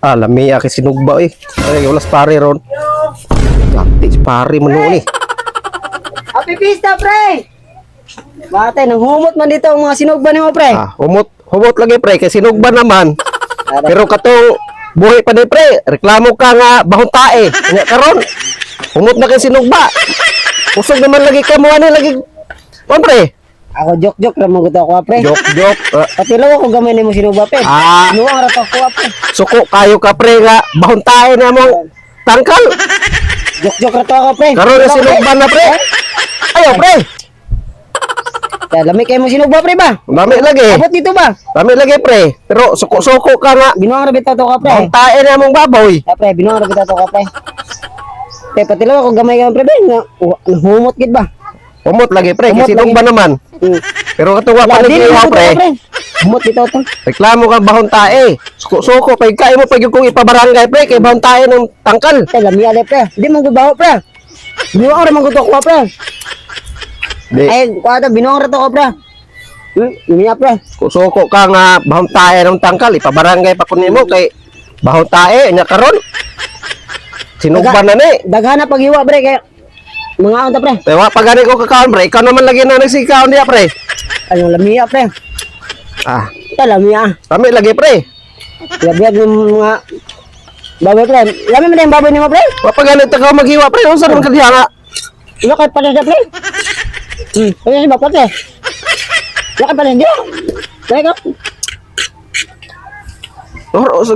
Lami aki sinugba eh. Ay, walas pare ron. Lati pare mo noon eh. Happy Pista, pre! Bate, nang humot man dito ang mga sinugba ni mo, pre. Humot lagi pre, kay sinugba naman. Pero katong buhi pa di pre, reklamo ka nga bahong tae. Nya karon, humot na kay sinugba. Usog naman lagi ka mo ani lagi. Kon pre. Ako joke-joke ra mo gusto ako, pre. Joke. Pati lang ako gamay ni mo sinugba, pre. Nuwang ra pa ko, pre. Suko kayo ka pre nga bahong tae na mo tangkal. Joke-joke ra to ako, pre. Karon na sinugba na pre. Ayo pre. Kaya lami kayo mo sinugba, pre ba? Lami lagi. Abot dito ba? Lami lagi pre. Pero suko-suko ka nga Binuang ra bitaw to ka, pre. bahong tae na mong baboy. Pre, binuang ra bitaw to ka, pre. Pre, pati lang ako gamay ka, pre, ba? Humot gid ba? Humot lagi pre, Humot kasi sinugba naman. Pero katuwa pa Dili lagi mo pre. Humot bitaw to. Reklamo ka bahon tae. Suko pag kay mo pag kung ipabarangay pre kay bahon tae ng tangkal. Pre, lami ale, pre. Di mo gubaho, pre. Binuang ra man gusto ko, pre. Di Ay, kuwata, binuang ra to ko, pre. Lumiya, pre. suko ka nga bahon tae ng tangkal ipabarangay pa kunin mo kay bahon tae nya karon. Sinugba na ni. Daghana paghiwa, pre, kay mga anta, pre. Tewa pagani ko kakaon pre, ikaw naman lagi na nagsikaon diya pre. Ano, lamiya, pre. Ito, lamiya. Kami lagi pre. Labiyag ng mga baboy, pre. Lami mo na yung baboy ni mo, pre. Wa pagani ta ka maghiwa pre, unsa man kadiha nga? Ilo kay pares na, pre. Pares ba, pre? Ilo kay pares niyo. Pre, ka.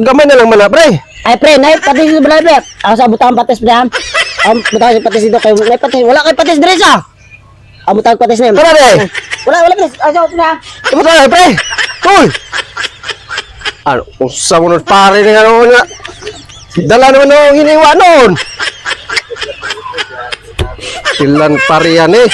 Gamay na lang man na pre. Ay, pre, naip patis sa balay, pre. Ako sa butang patis, pre, ha? Butang sa patis dito, kayo. Naip patis. Wala kay patis, dire sa. Butang patis na yun. Tara pre. Wala, pre. Asa, pre, ha? Imo tayo pre. Hoy. Ano, usa mo nun pare nga ano nga. Dala naman ang hiniwa noon. Silan pare yan eh.